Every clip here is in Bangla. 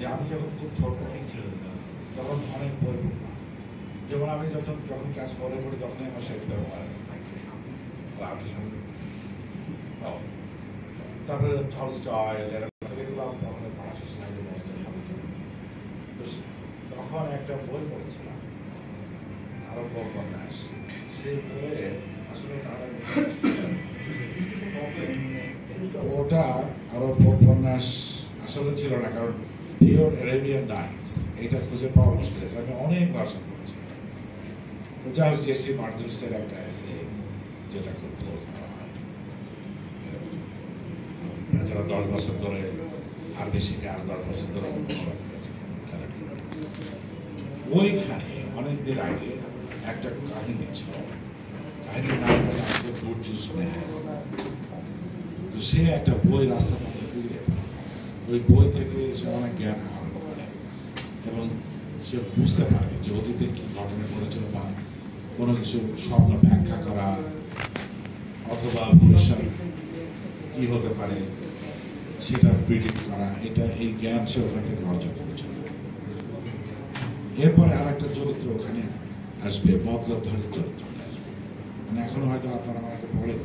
যে আমি যখন খুব ছোট তখন অনেক বই পড়তাম, যেমন আমি যখন ক্লাস 4 পড়ি তখনই আমার শেক্সপিয়ার পড়া গেছে। তারপরে টলস্টয়, এগুলো আমি তখন পড়া শেষ নাই, তখন একটা বই পড়েছিলাম আরব্য উপন্যাস। সেই বইয়ে আসলে ওটা আরব্য উপন্যাস আসলে ছিল না, কারণ পিওর অ্যারাবিয়ান নাইটস এটা খুঁজে পাওয়া মুশকিল আছে। আমি অনেক ভার্সন পড়েছি। তো যাই হোক, জেসি মার্জুসের একটা আছে যেটা খুব ক্লোজ ধরা হয়। এছাড়া 10 বছর ধরে আরবি শিখে আর 10 বছর ধরে অনুবাদ করেছে। ওইখানে অনেকদিন আগে একটা কাহিনী ছিল, কাহিনীর নাম হলো বুর্জুস মেহের। তো সে একটা বই রাস্তার মধ্যে পড়ে, ওই বই থেকে সে অনেক জ্ঞান আহরণ করে এবং সে বুঝতে পারে যে অতীতে কি ঘটনা ঘটেছিল বা কোনো কিছু স্বপ্ন ব্যাখ্যা করা অথবা ভবিষ্যৎ কি হতে পারে সেটা প্রিডিক্ট করা, এই জ্ঞান সে ওখান থেকে অর্জন করেছিল। এরপরে আর একটা চরিত্র ওখানে আসবে, মতলবধারী চরিত্র আসবে। মানে এখনো হয়তো আপনারা আমাকে বলেন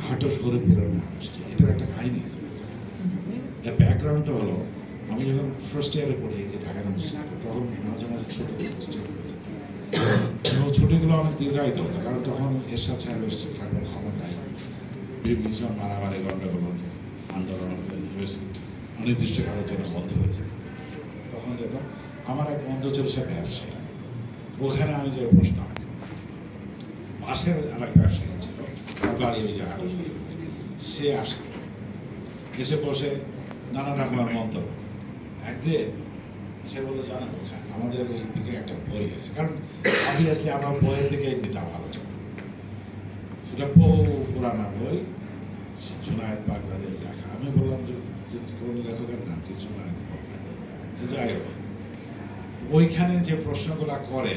হাটস করে প্রেরণা আসছে, এটার একটা কাহিনী আছে। এর ব্যাকগ্রাউন্ডটা হলো, আমি যখন ফার্স্ট ইয়ারে পড়ি যে ঢাকা ইউনিভার্সিটিতে, তখন মাঝে মাঝে ছুটি এবং ছুটিগুলো অনেক দীর্ঘায়িত হতো, কারণ তখন এরশাদ সাহেব এসছে থাকবেন ক্ষমতায়, ভীষণ মারামারি গন্ডগোল হতো, আন্দোলন হতো, ইউনিভার্সিটি অনির্দিষ্টকালের জন্য বন্ধ হয়ে যেত। তখন যেতাম, আমার এক বন্ধু ছিল সে ব্যবসায়ী, ওখানে আমি যে বসতাম, পাশের এলাকায় ব্যবসায়ী ছিল, তার বাড়ি ওই যে হাটস, সে আসতো, এসে বসে নানা রকমের মন্তব্য। একদিন সে বলে, জানেন আমাদের ওই দিকে একটা বই আছে, কারণ অবভিয়াসলি আমরা বইয়ের দিকে নিতাম আলোচনা, সেটা বহু পুরানা বই, জুনায়েদ বাগদাদের লেখা। আমি বললাম যে কোন লেখকের নাম কি? জুনায়েদ বাগদাদ। যাই হোক, ওইখানে যে প্রশ্নগুলা করে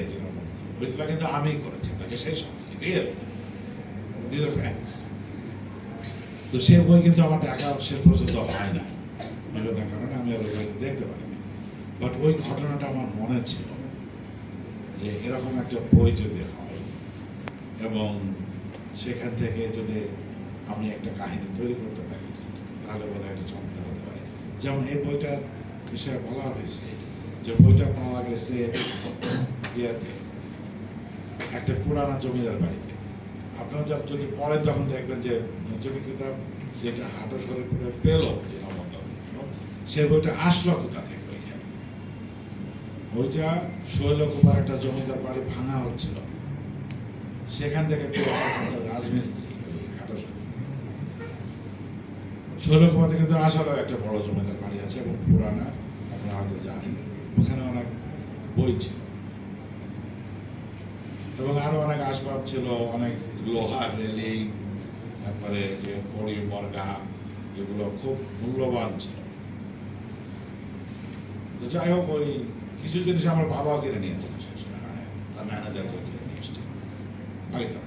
ওইগুলা কিন্তু আমি করেছি তাকে সেই সময়, তো সে বই কিন্তু আমার দেখা শেষ পর্যন্ত হয় না, বিভিন্ন কারণে আমি আর ওই বইতে দেখতে পারিনি। বাট ওই ঘটনাটা আমার মনে ছিল যে এরকম একটা বই যদি হয় এবং সেখান থেকে যদি আমি একটা কাহিনী তৈরি করতে পারি, তাহলে বোধহয় একটা চমৎকার হতে পারে। যেমন এই বইটার বিষয়ে বলা হয়েছে যে বইটা পাওয়া গেছে ইয়াতে একটা পুরানা জমিদার বাড়িতে। আপনারা যদি পড়েন তখন দেখবেন যে মুজাহিদ কিতাব যেটা হাটস শরীফপুরে পেল, সে বইটা আসলো কোথা থেকে? ওইখানে ওইটা শৈলকুমার একটা জমিদার বাড়ি ভাঙা হচ্ছিল, সেখান থেকে রাজমিস্ত্রি হাটস শৈলকুমার থেকে কিন্তু আসলে একটা বড় জমিদার বাড়ি আছে এবং পুরানা, আপনারা হয়তো জানেন। ওখানে অনেক বই ছিল এবং আরো অনেক আসবাব ছিল, অনেক লোহার রেলিং, তারপরে যে বড়ি বর্গা, এগুলো খুব মূল্যবান ছিল। তো যাই হোক, ওই কিছু জিনিস আমার বাবাও কিনে নিয়েছিল, তার ম্যানেজারকে কিনে নিয়ে এসছে পাকিস্তান,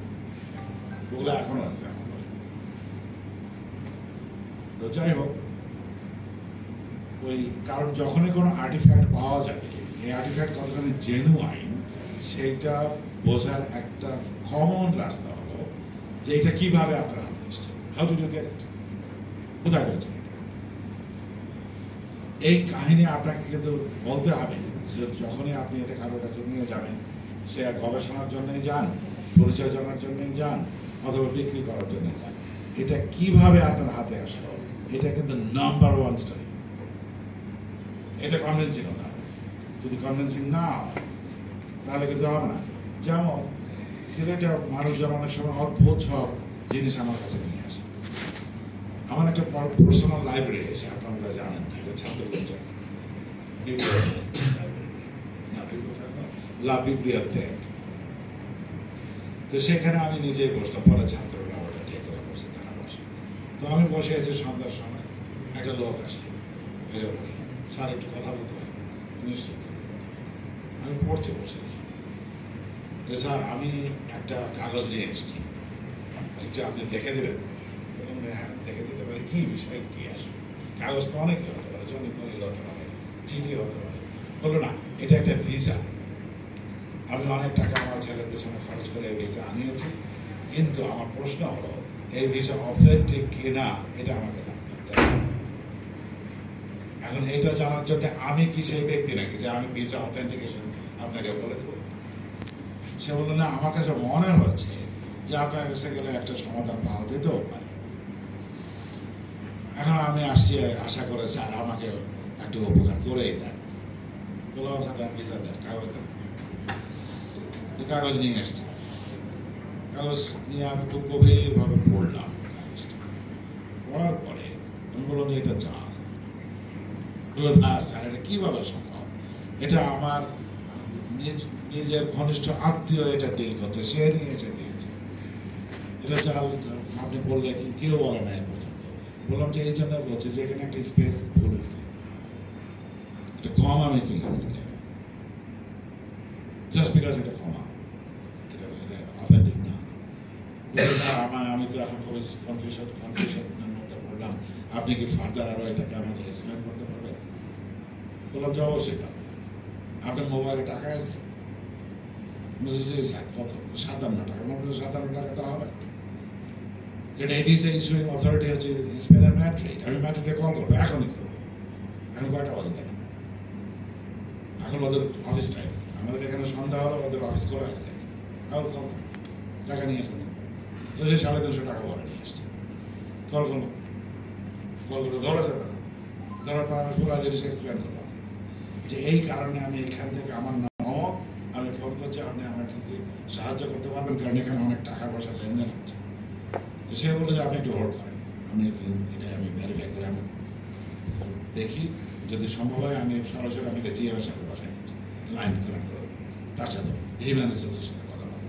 ওগুলো এখনো আছে। তো যাই হোক, ওই কারণ যখনই কোনো আর্টিফ্যাক্ট পাওয়া যাবে, এই আর্টিফ্যাক্ট কতখানি জেনুয়াইন সেইটা বোঝার একটা কমন রাস্তা হলো যে এটা কিভাবে আপনার হাতে এসছে, how did you get it, কোথায় পেয়েছেন। এই কাহিনী আপনাকে কিন্তু বলতে হবে যে যখনই আপনি এটা কারোর কাছে নিয়ে যাবেন, সে আর গবেষণার জন্যই যান, পরিচয় জানার জন্যই যান, অথবা বিক্রি করার জন্য যান, এটা কিভাবে আপনার হাতে আসলো, এটা কিন্তু নাম্বার 1 স্টাডি। এটা কনভিন্সিং কথা, যদি কনভিন্সিং না হয় তাহলে কিন্তু হবে না। যেমন সিলেটে মানুষজন অনেক সময় অদ্ভুত সব জিনিস আমার কাছে নিয়ে আসে। আমার একটা পার্সোনাল লাইব্রেরি আছে, আপনারা জানেন না, এটা ছাত্রদের লা বিব্লিওথেক। তো সেখানে আমি নিজেই বসতাম, পরে ছাত্ররা ওটা ঠেকে বসে, তারা বসে। তো আমি বসে আছি, সন্ধ্যার সময় একটা লোক আসলো, স্যার একটু কথা বলতে পারি? নিশ্চয়ই। আমি পড়তে বসে, স্যার আমি একটা কাগজ নিয়ে এসেছি, এটা আপনি দেখে দেবেন? হ্যাঁ, দেখে দিতে পারি। কি বিষয় কি আসবে? কাগজ তো অনেকে হতে পারে, জমি দলিল হতে পারে, চিঠি হতে পারে। বললো না, এটা একটা ভিসা, আমি অনেক টাকা আমার ছেলের পেছনে খরচ করে এই ভিসা আনিয়েছি, কিন্তু আমার প্রশ্ন হলো এই ভিসা অথেন্টিক কিনা এটা আমাকে জানতে হবে। এখন এটা জানার জন্য আমি কি সেই ব্যক্তি নাকি যে আমি ভিসা অথেন্টিকেশন আপনাকে বলে দেবো? সে বললো না, আমার কাছে মনে হচ্ছে যে আপনার কাছে গেলে একটা সমাধান পাওয়া যেতেও পারে। এখন আমি আসছি আশা করে স্যার আমাকে একটু উপকার করেই দেন। বললাম স্যার দেন, ভিসা দেন, কাগজ দেন। তো কাগজ নিয়ে এসছি, কাগজ নিয়ে আমি খুব গভীরভাবে পড়লাম। পড়ার পরে আমি বললাম যে এটা চাল। বললো স্যার এটা কিভাবে সম্ভব? এটা আমার নিজের ঘনিষ্ঠ আত্মীয় এটা ডিল করছে, সে নিয়ে এসে দিয়েছে। এটা চাল আপনি বললে কেউ বলে না পর্যন্ত। বললাম যে এই জন্য বলছে যে এখানে একটা স্পেস ভুল হয়েছে, এটা কমা মিসিং আছে, জাস্ট বিকজ এটা কমা, এটা অথেন্টিক না। আমি তো এখন খুবই কনফিউশনের মধ্যে পড়লাম, আপনি কি ফার্দার আরো এটাকে আমাকে এক্সপ্লেন করতে পারবেন? বললাম যে অবশ্যই পারবেন। আপনার মোবাইলে টাকা আছে? কত? 57 টাকা। 57 টাকা তো হবে। এটা ভিসা ইস্যুইং অথরিটি হচ্ছে স্পেন আর ম্যাড্রিড। আমি ম্যাড্রিডে কল করবো, এখনই করবো। এখন কয়টা বাজে দেখেন? এখন ওদের অফিস টাইম, আমাদের এখানে সন্ধ্যা হলো, ওদের অফিস খোলা আছে। টাকা নিয়ে এসে তো সে 350 টাকা ভরে নিয়ে এসছে। কল করলো, কল করে ধরেছে তারা। ধরার পর আমি পুরো জিনিস এক্সপ্লেন করলাম যে এই কারণে আমি এখান থেকে আমার নাম আমি ফোন করছি, আপনি আমাকে সাহায্য করতে পারবেন, কারণ এখানে অনেক টাকা পয়সা লেনদেন হচ্ছে। তো সে বললো যে আপনি একটু হোল্ড করেন, আমি এটা আমি ভেরিফাই করে আমি দেখি, যদি সম্ভব হয় আমি সরাসরি আমি জিএমের সাথে বসাই নিচ্ছি, লাইন কানেক্ট করে তার সাথে হিউম্যান রিসোর্সের সাথে কথা বলে।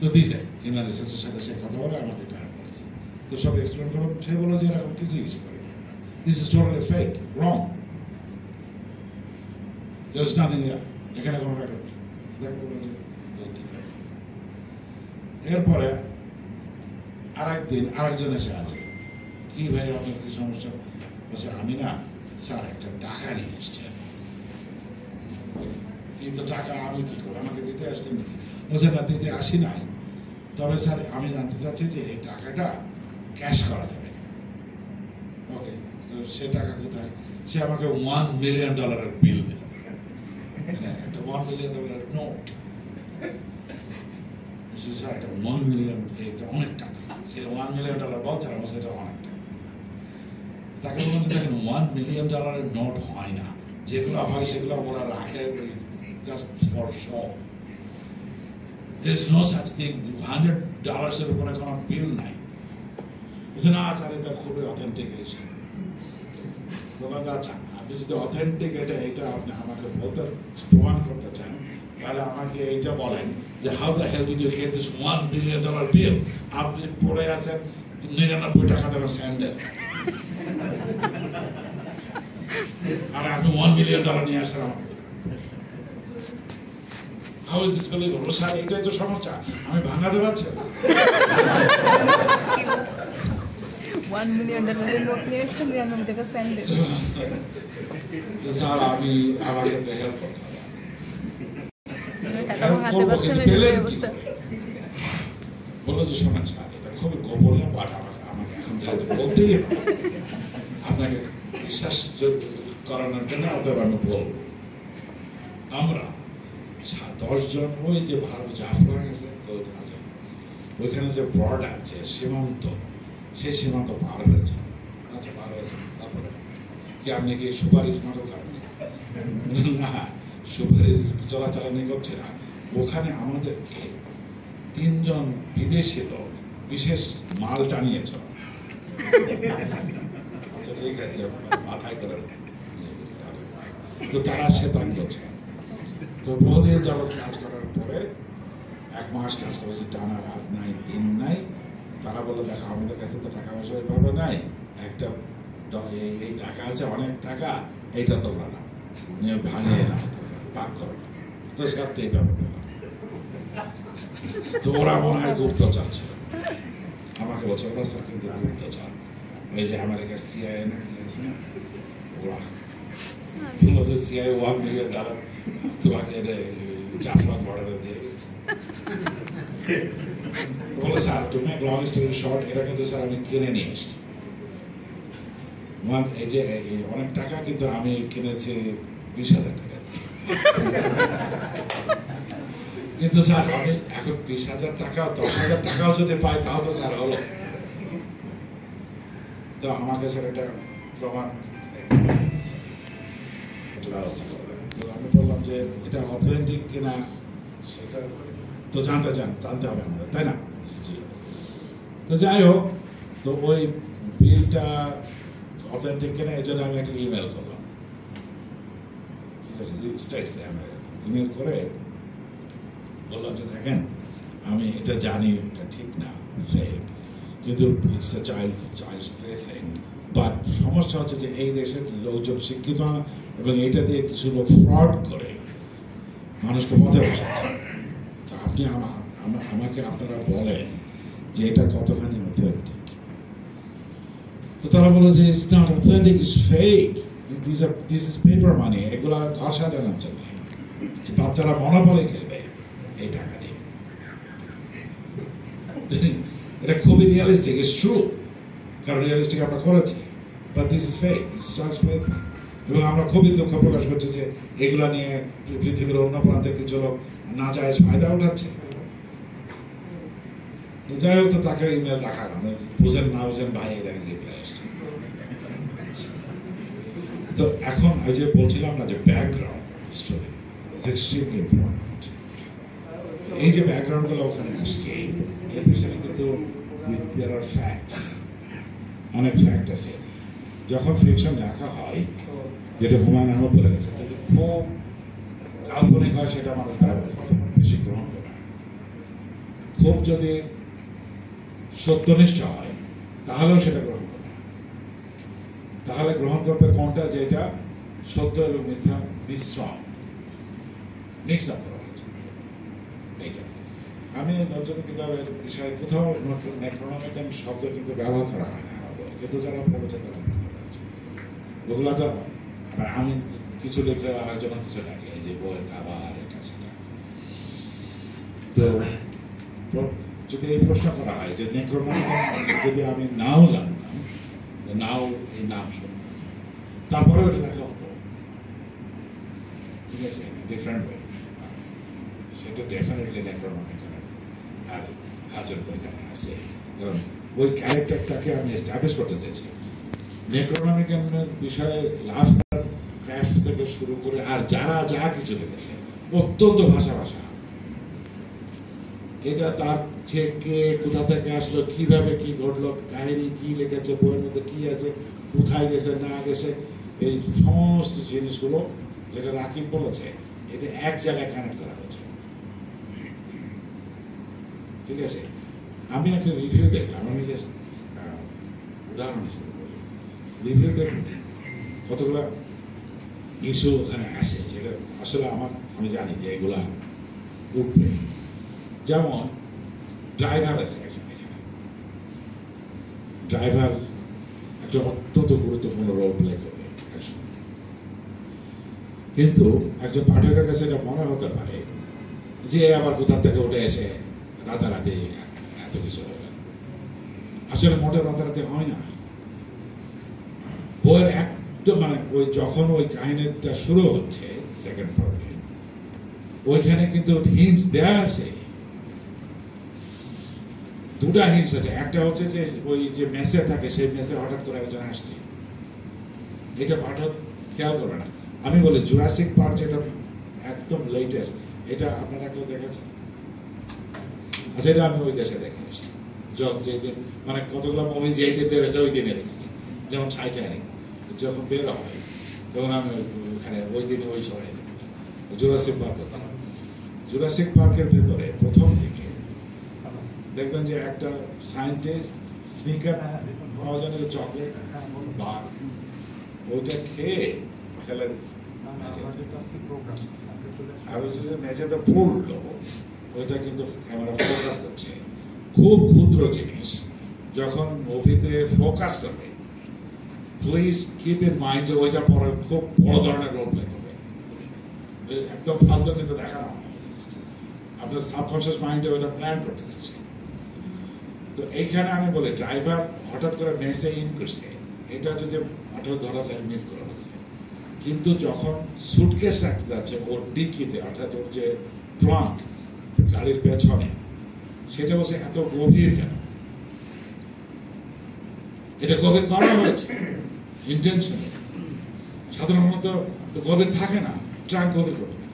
তো দিয়েছে হিউম্যান রিসোর্সের সাথে সে কথা বলে আমাকে কানেক্ট করেছে। তো সব এক্সপ্লেন করলাম, সে বললো যে এরকম কিছু করি, this is totally fake, wrong, there is nothing there, এখানে কোনো রেকর্ড নেই। এরপরে আরেকদিন আরেকজন এসে হাজির, কি ভাই আপনার কি সমস্যা? বলছে আমি না স্যার একটা টাকা নিয়ে এসছি, কিন্তু টাকা আমি কি করবো, আমাকে দিতে আসছেন নাকি? বলছে না, দিতে আসি নাই, তবে স্যার আমি জানতে চাচ্ছি যে এই টাকাটা ক্যাশ করা যাবে। ওকে, সে টাকা কোথায়? সে আমাকে $1 মিলিয়ন বিল দিল, একটা $1 মিলিয়ন নোট। স্যার এটা 1 মিলিয়ন, এটা অনেক টাকা। সে $1 মিলিয়ন বলছে, আমার সেটা অনেক টাকা। তাকে বললাম যে দেখেন, $1 মিলিয়ন নোট হয় না, যেগুলো হয় সেগুলো ওরা রাখে just for show. There's no such thing, $100 এর উপরে কোনো বিল নাই। বলছে না স্যার এটা খুবই অথেন্টিকেশন। বললাম আচ্ছা, আপনি যদি অথেন্টিক এটা আপনি আমাকে বলতে প্রমাণ করতে চান, তাহলে আমাকে এইটা বলেন যে how the hell did you get this $1 million bill? আপনি পড়ে আছেন 99 টাকা দেবেন স্যান্ডেল, আর আপনি $1 মিলিয়ন নিয়ে আসছেন আমার কাছে। How is this believable? Sir এটাই তো সমস্যা, আমি ভাঙাতে পারছি না। $1 মিলিয়ন নোট নিয়ে এসেছেন, 99 টাকা স্যান্ডেল। স্যার আমি আমাকে তো হেল্প করতে হবে। বললো যে শোনেন স্যার, এটা খুবই গোপনীয়, বাট আমাকে এখন যেহেতু বলতেই হবে, আপনাকে বিশ্বাস করানোর জন্য অতএব আমি বলবো। আমরা 10 জন ওই যে ভারত জাফলং আছে, ওইখানে যে বর্ডার, যে সীমান্ত, সেই সীমান্ত পার হয়েছে। আচ্ছা, পার হয়েছে, তারপরে কি আপনি কি সুপারিশ নাটক আপনি? না, সুপারিশ চলাচালানি করছে না। ওখানে আমাদেরকে 3 জন বিদেশি লোক বিশেষ মাল টানিয়েছ। আচ্ছা ঠিক আছে, মাথায় করে তো তারা শেতান করছে। তো বহুদিন যাবৎ কাজ করার পরে 1 মাস কাজ করেছে, টানা রাত নাই দিন নাই। তারা বললো দেখো আমাদের কাছে তো টাকা পয়সা ওইভাবে নাই, একটা এই টাকা আছে, অনেক টাকা, এইটা তোমরা না ভাঙিয়ে না, ভাগ করো না। তো স্যার তো এইভাবে তো ওরা মনে হয় গুপ্তচর ছিল, আমাকে বলছে ওরা স্যার কিন্তু গুপ্তচর, ওই যে আমেরিকার CIA নাকি আছে না ওরা বললো সিআই $1 মিলিয়ন তোমাকে জাফরান বর্ডারে দিয়ে গেছে বলে স্যার তুমি লং স্টোরি শর্ট এটা কিন্তু স্যার আমি কিনে নিয়ে এসছি এই যে অনেক টাকা কিন্তু আমি কিনেছি 20,000 টাকা কিন্তু স্যার আমি এখন 20,000 টাকা 10,000 টাকাও যদি পাই তাও তো স্যার হলো তো আমাকে স্যার এটা প্রমাণ তো আমি বললাম যে এটা অথেন্টিক কিনা সেটা তো জানতে হবে আমাদের তাই না তো যাই হোক তো ওই বিলটা অথেন্টিক কিনা এই জন্য আমি একটা ইমেল করলাম ঠিক আছে স্টেটসে আমি ইমেল করে বললাম যে দেখেন আমি এটা জানি এটা ঠিক না ফেক কিন্তু it's a child's play thing but সমস্যা হচ্ছে যে এই দেশের লোকজন শিক্ষিত না এবং এটা দিয়ে কিছু লোক ফ্রড করে মানুষকে পথে বসাচ্ছে তা আপনি আমাকে আপনারা বলেন যে এটা কতখানি অথেন্টিক তো তারা বলে যে it's not authentic it's fake this is paper money এগুলা ঘর সাজানোর জন্য বাচ্চারা মনোবলে খেলবে এই টাকা দিয়ে এটা খুবই রিয়েলিস্টিক ইটস ট্রু কারণ রিয়েলিস্টিক আমরা করেছি but this is fake it's just fake এবং আমরা খুবই দুঃখ প্রকাশ করছি যে এগুলা নিয়ে পৃথিবীর অন্য প্রান্তে কিছু লোক না যায় ফায়দা উঠাচ্ছে যাই হোক তো তাকে ইমেল দেখালাম বুঝেন না বুঝেন ভাই এদের রিপ্লাই আসছে তো এখন ওই যে বলছিলাম না যে background story is extremely important এই যে ব্যাকগ্রাউন্ড গুলো ওখানে আসছে এর পিছনে কিন্তু দেয়ার আর ফ্যাক্টস অনেক ফ্যাক্ট আছে যখন ফিকশন লেখা হয় যেটা হুমায়ুন আহমেদ বলে গেছে যদি খুব কাল্পনিক হয় সেটা মানুষ বেশি গ্রহণ করে না খুব যদি সত্যনিষ্ঠ হয় তাহলেও সেটা গ্রহণ করবে তাহলে গ্রহণ করবে কোনটা যেটা সত্য এবং মিথ্যা মিশ্রণ মিক্স আপ করা হয়েছে এইটা আমি নতুন কিতাবের বিষয়ে কোথাও নতুন ন্যাক্রোনমিক্যান শব্দ কিন্তু ব্যবহার করা হয় না কিন্তু যারা পড়েছে তারা বুঝতে পেরেছে ওগুলা তো আমি কিছু লিখলে আর একজন কিছু লেখে এই যে বইয়ের আবার এটা সেটা তো যদি এই প্রশ্ন করা হয় যে নেক্রোনমিক্যান যদি আমি নাও জানতাম নাও এই নাম শুনতাম তারপরেও এটা লেখা হতো ঠিক আছে ডিফারেন্ট ওয়ে সেটা ডেফিনেটলি নেক্রোনমিক্যান আর হাজার তো এখানে আছে কারণ ওই ক্যারেক্টারটাকে আমি এস্টাবলিশ করতে চাইছি নেক্রোনমিক্যানের বিষয়ে লাস্ট ক্র্যাফট থেকে শুরু করে আর যারা যা কিছু লিখেছে অত্যন্ত ভাষা এটা তার যে কে কোথা থেকে আসলো কিভাবে কি ঘটলো কাহিনী কি লিখেছে বইয়ের মধ্যে কি আছে কোথায় গেছে না গেছে এই সমস্ত জিনিসগুলো যেটা রাকিব বলেছে এটা এক জায়গায় কানেক্ট করা হয়েছে ঠিক আছে আমি একটা রিভিউ দেখলাম আমি জাস্ট উদাহরণ হিসেবে বলি রিভিউতে কতগুলো ইস্যু ওখানে আসে যেটা আসলে আমি জানি যে এগুলা উঠবে যেমন ড্রাইভার আছে একজন এখানে ড্রাইভার একটা অত্যন্ত গুরুত্বপূর্ণ রোল প্লে করবে কিন্তু একজন পাঠকের কাছে এটা মনে হতে পারে যে আবার কোথা থেকে উঠে এসে রাতারাতি এত কিছু হয়ে গেল আসলে মোটে রাতারাতি হয় না বইয়ের একদম মানে ওই যখন ওই কাহিনীটা শুরু হচ্ছে সেকেন্ড পার্টে ওইখানে কিন্তু হিন্টস দেয়া আছে দুটা হিন্টস আছে একটা হচ্ছে যে ওই যে মেসে থাকে সেই মেসে হঠাৎ করে একজন আসছে এটা পাঠক খেয়াল করবে না আমি বলি জুরাসিক পার্ক যেটা একদম লেটেস্ট এটা আপনারা কেউ দেখেছেন আচ্ছা এটা আমি ওই দেশে দেখে এসেছি যেদিন মানে কতগুলো মুভি যেই দিন বের হয়েছে ওই দিনে দেখছি যেমন টাইটানিক যখন বের হয় তখন আমি ওখানে ওই দিনে ওই সময় দেখছিলাম জুরাসিক পার্কের ভেতরে প্রথম দিকে দেখবেন যে একটা সায়েন্টিস্ট স্নিকার পাওয়া যায় চকলেট বা ওইটা খেয়ে ফেলে আর ওই যে মেঝেতে পড়লো ওইটা কিন্তু ক্যামেরা ফোকাস করছে খুব ক্ষুদ্র জিনিস যখন মুভিতে ফোকাস করবে প্লিজ কিপ ইন মাইন্ড যে ওইটা পরে খুব বড় ধরনের রোল প্লে করবে, একদম ফালতু কিন্তু দেখা না, আপনার সাবকনশিয়াস মাইন্ডে ওইটা প্ল্যান করতেছে। তো এইখানে আমি বলি ড্রাইভার হঠাৎ করে মেসে ইন করছে, এটা যদি হঠাৎ ধরা যায় মিস করে ফেলছে, কিন্তু যখন সুটকেস রাখতে যাচ্ছে ওর ডিকিতে, অর্থাৎ ওর যে ট্রাঙ্ক গাড়ির পেছনে, সেটা বলছে এত গভীর কেন? এটা গভীর করা হয়েছে ইন্টেনশনে। সাধারণত তো গভীর থাকে না, ট্রাঙ্ক গভীর করবে না,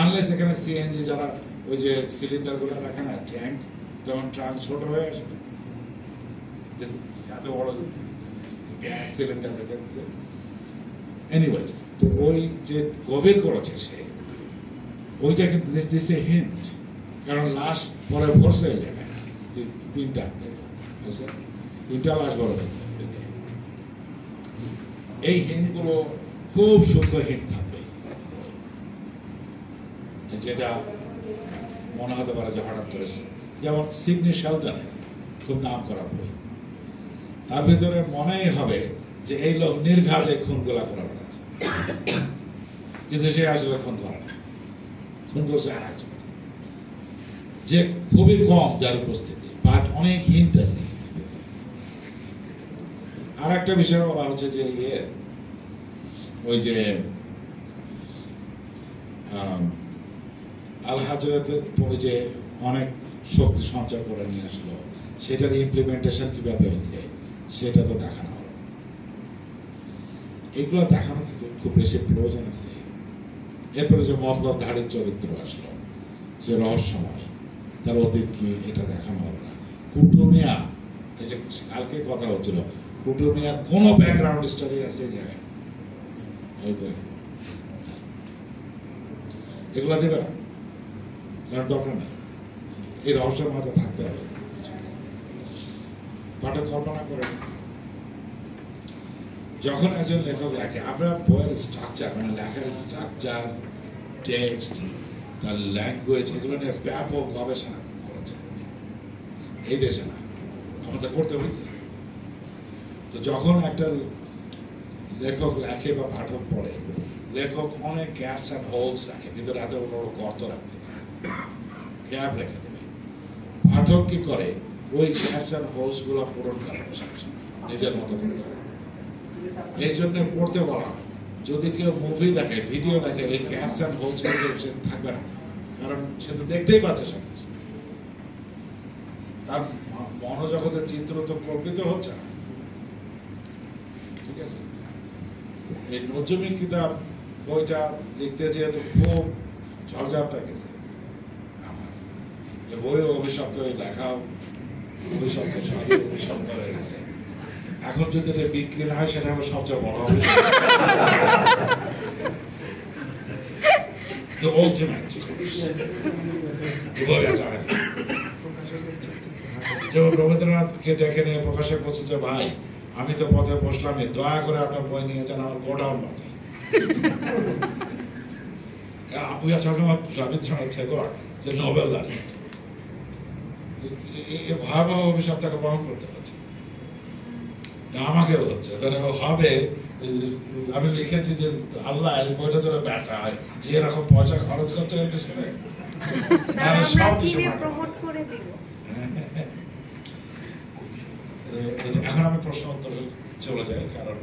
আনলেস এখানে সিএনজি যারা ওই যে সিলিন্ডার গুলো রাখে না ট্যাঙ্ক, তখন ট্রাঙ্ক ছোট হয়ে আসবে, এত বড় গ্যাস সিলিন্ডার রেখে দিচ্ছে। এনিওয়েজ, তো ওই যে গভীর করেছে সে, ওইটা কিন্তু দিচ্ছে হিন্ট, কারণ লাশ পরে ভরসে হয়ে যাবে, তিনটা লাশ বড় হয়েছে। এই হিন্টগুলো খুব সূক্ষ্ম হিন্ট থাকবে, যেটা মনে হতে পারে যে হঠাৎ করে, যেমন সিডনি শেলটনের খুব নাম করা বই, তার ভিতরে মনেই হবে যে এই লোক নির্ঘাতে খুনগুলা করে বেড়াচ্ছে, কিন্তু সে আসলে খুন করে না, খুন করছে আর একজন, যে খুবই কম যার উপস্থিতি, বাট অনেক হিন্ট আছে। আর একটা বিষয় বলা হচ্ছে যে ওই যে আল হাজরাতে ওই যে অনেক শক্তি সঞ্চয় করে নিয়ে আসলো, সেটার ইমপ্লিমেন্টেশন কিভাবে হয়েছে সেটা তো দেখানো হলো। এগুলো দেখানো কি খুব বেশি প্রয়োজন আছে? এরপরে যে মতলবধারীর চরিত্র আসলো, যে রহস্যময়, তার অতীত কি, এটা দেখানো হলো না। কুটুমিয়া, এই যে কালকে কথা হচ্ছিল, কুটুমিয়ার কোন ব্যাকগ্রাউন্ড স্টোরি আছে এই জায়গায়? এগুলা দেবে না, কারণ দরকার নেই, এই রহস্যের মধ্যে থাকতে হবে। পাঠক কল্পনা করেন, যখন একজন লেখক লেখে, আমরা বইয়ের স্ট্রাকচার, মানে লেখার স্ট্রাকচার, টেক্সট, তার ল্যাঙ্গুয়েজ, এগুলো নিয়ে ব্যাপক গবেষণা করেছে এই দেশে, না আমাদের করতে হয়েছে। তো যখন একটা লেখক লেখে বা পাঠক পড়ে, লেখক অনেক গ্যাপস অ্যান্ড হোলস রাখে, ভিতরে এত বড় গর্ত রাখবে, গ্যাপ রেখে দেবে। পাঠক কি করে, ওই গ্যাপস অ্যান্ড হোলস গুলো পূরণ করে নিজের মতো করে। এই জন্য পড়তে বলা হয়, যদি কেউ মুভি দেখে, ভিডিও দেখে, এই গ্যাপস অ্যান্ড হোলস সে থাকবে না, কারণ সে তো দেখতেই পাচ্ছে সব কিছু, তার মনোজগতের চিত্র তো কল্পিত হচ্ছে না। ঠিক আছে, এই নজরুল কিতাব বইটা লিখতে যেহেতু খুব ঝড়ঝাপটা গেছে, বই অভিশপ্ত, লেখা অভিশপ্ত, সবই অভিশপ্ত হয়ে গেছে। এখন যদি এটা বিক্রি না হয়, সেটা হবে সবচেয়ে বড় অভিশপ্ত, the ultimate যেমন রবীন্দ্রনাথকে ডেকে নিয়ে প্রকাশক বলছে যে ভাই, আমি তো পথে বসলাম, দয়া করে আপনার বই নিয়ে যান আমার গোডাউন বাজে। We are talking about Rabindranath Tagore, the Nobel laureate. এই ভয়াবহ অভিশাপ তাকে বহন করতে হচ্ছে, আমাকেও হচ্ছে। হবে, আমি লিখেছি যে আল্লাহ এই বইটা যেন বেচা হয়, যে এরকম পয়সা খরচ করছে এর পিছনে, সব কিছু। এখন আমি প্রশ্ন উত্তরে চলে যাই, কারণ